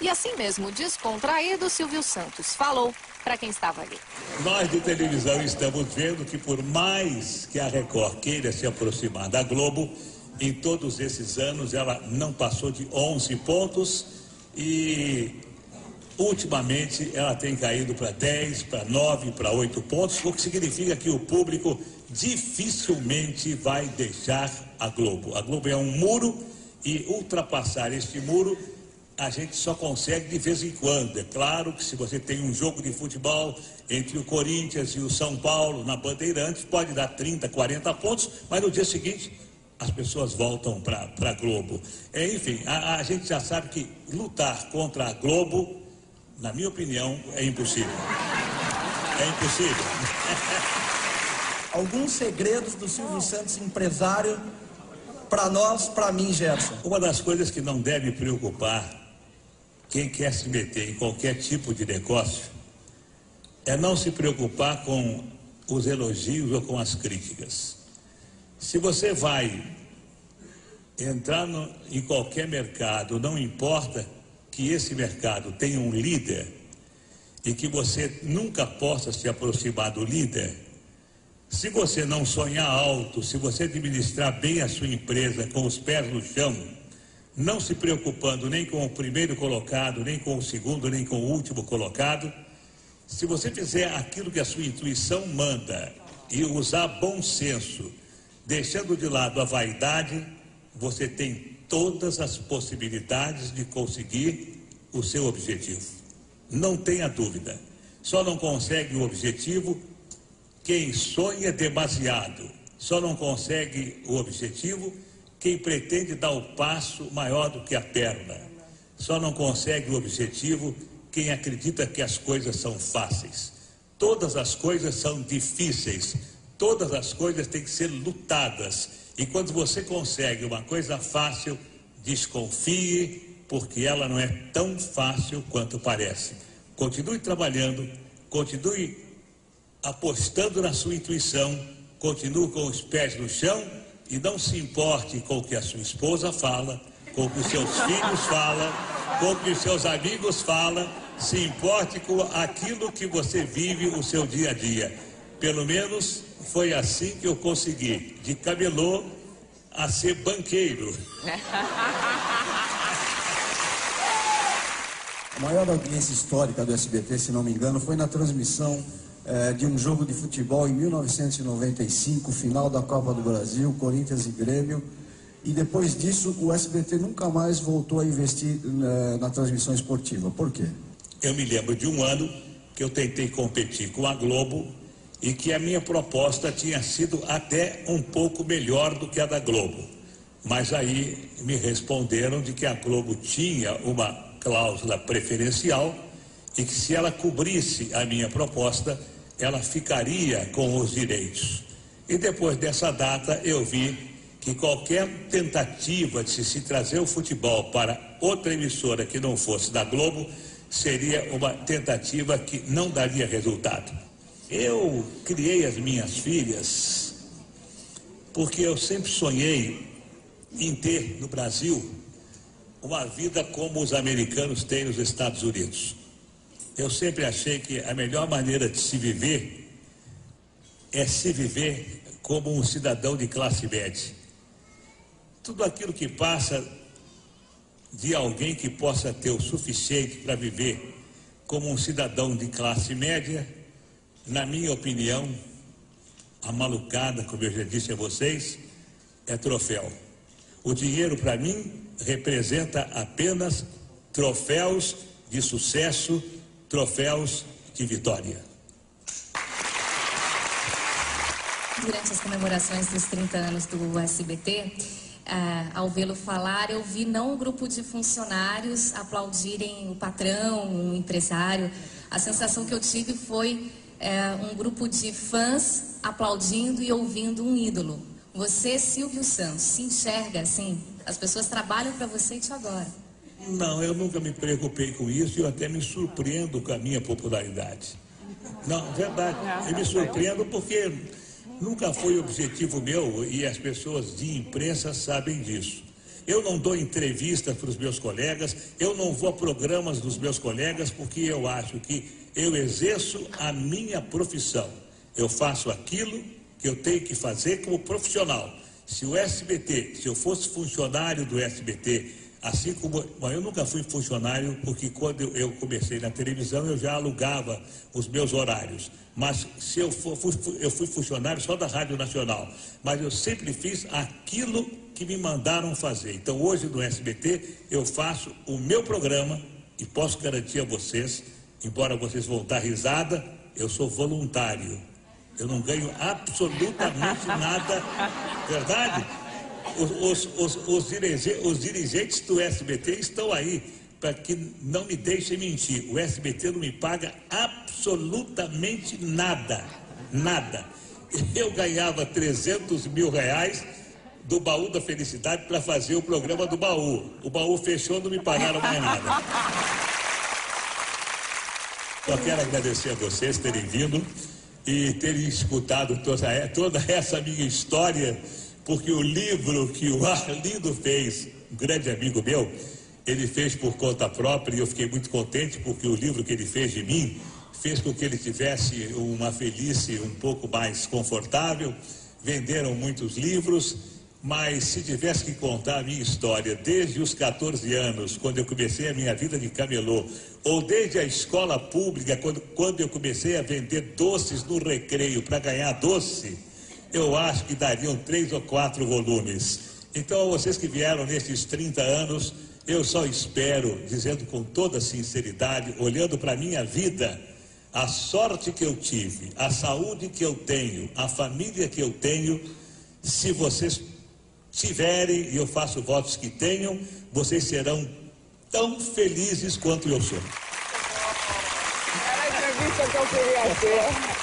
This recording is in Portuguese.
E assim mesmo, descontraído, Silvio Santos falou para quem estava ali. Nós de televisão estamos vendo que por mais que a Record queira se aproximar da Globo, em todos esses anos ela não passou de 11 pontos e ultimamente ela tem caído para 10, para 9, para 8 pontos, o que significa que o público dificilmente vai deixar a Globo. A Globo é um muro e ultrapassar este muro a gente só consegue de vez em quando. É claro que se você tem um jogo de futebol entre o Corinthians e o São Paulo na Bandeirantes, pode dar 30, 40 pontos, mas no dia seguinte as pessoas voltam para a Globo. Enfim, a gente já sabe que lutar contra a Globo, na minha opinião, é impossível. É impossível. Alguns segredos do Silvio Santos, empresário, para nós, para mim, Gerson. Uma das coisas que não deve preocupar quem quer se meter em qualquer tipo de negócio é não se preocupar com os elogios ou com as críticas. Se você vai entrar em qualquer mercado, não importa que esse mercado tenha um líder e que você nunca possa se aproximar do líder, se você não sonhar alto, se você administrar bem a sua empresa com os pés no chão, não se preocupando nem com o primeiro colocado, nem com o segundo, nem com o último colocado, se você fizer aquilo que a sua intuição manda e usar bom senso, deixando de lado a vaidade, você tem todas as possibilidades de conseguir o seu objetivo. Não tenha dúvida. Só não consegue o objetivo quem sonha demasiado. Só não consegue o objetivo quem pretende dar o passo maior do que a perna. Só não consegue o objetivo quem acredita que as coisas são fáceis. Todas as coisas são difíceis. Todas as coisas têm que ser lutadas. E quando você consegue uma coisa fácil, desconfie, porque ela não é tão fácil quanto parece. Continue trabalhando, continue apostando na sua intuição, continue com os pés no chão e não se importe com o que a sua esposa fala, com o que os seus filhos falam, com o que os seus amigos falam, se importe com aquilo que você vive o seu dia a dia. Pelo menos foi assim que eu consegui, de camelô a ser banqueiro. A maior audiência histórica do SBT, se não me engano, foi na transmissão de um jogo de futebol em 1995, final da Copa do Brasil, Corinthians e Grêmio. E depois disso, o SBT nunca mais voltou a investir na transmissão esportiva. Por quê? Eu me lembro de um ano que eu tentei competir com a Globo e que a minha proposta tinha sido até um pouco melhor do que a da Globo. Mas aí me responderam de que a Globo tinha uma cláusula preferencial e que se ela cobrisse a minha proposta, ela ficaria com os direitos. E depois dessa data eu vi que qualquer tentativa de se trazer o futebol para outra emissora que não fosse da Globo seria uma tentativa que não daria resultado. Eu criei as minhas filhas porque eu sempre sonhei em ter no Brasil uma vida como os americanos têm nos Estados Unidos. Eu sempre achei que a melhor maneira de se viver é se viver como um cidadão de classe média. Tudo aquilo que passa de alguém que possa ter o suficiente para viver como um cidadão de classe média, na minha opinião, a malucada, como eu já disse a vocês, é troféu. O dinheiro, para mim, representa apenas troféus de sucesso, troféus de vitória. Durante as comemorações dos 30 anos do SBT, ao vê-lo falar, eu vi não um grupo de funcionários aplaudirem o patrão, o empresário. A sensação que eu tive foi um grupo de fãs aplaudindo e ouvindo um ídolo. Você, Silvio Santos, se enxerga assim? As pessoas trabalham para você e te adoram. Não, eu nunca me preocupei com isso e eu até me surpreendo com a minha popularidade. Não, verdade, eu me surpreendo porque nunca foi objetivo meu e as pessoas de imprensa sabem disso. eu não dou entrevista para os meus colegas, eu não vou a programas dos meus colegas, porque eu acho que eu exerço a minha profissão. Eu faço aquilo que eu tenho que fazer como profissional. Se o SBT, se eu fosse funcionário do SBT, assim como... Bom, eu nunca fui funcionário, porque quando eu comecei na televisão, eu já alugava os meus horários. Mas se eu fui funcionário só da Rádio Nacional. Mas eu sempre fiz aquilo que me mandaram fazer. Então, hoje no SBT, eu faço o meu programa e posso garantir a vocês, embora vocês vão dar risada, eu sou voluntário. Eu não ganho absolutamente nada, verdade? Os dirigentes do SBT estão aí para que não me deixem mentir. O SBT não me paga absolutamente nada, nada. Eu ganhava 300 mil reais do Baú da Felicidade para fazer o programa do Baú. O Baú fechou, não me pagaram mais nada. Só quero agradecer a vocês terem vindo e terem escutado toda essa minha história, porque o livro que o Arlindo fez, um grande amigo meu, ele fez por conta própria, e eu fiquei muito contente, porque o livro que ele fez de mim fez com que ele tivesse uma velhice um pouco mais confortável. Venderam muitos livros, mas se tivesse que contar a minha história desde os 14 anos, quando eu comecei a minha vida de camelô, ou desde a escola pública, quando eu comecei a vender doces no recreio para ganhar doce, eu acho que dariam 3 ou 4 volumes. Então, a vocês que vieram nesses 30 anos, eu só espero, dizendo com toda sinceridade, olhando para a minha vida, a sorte que eu tive, a saúde que eu tenho, a família que eu tenho, se vocês tiverem, e eu faço votos que tenham, vocês serão tão felizes quanto eu sou. Era a entrevista que eu queria ter.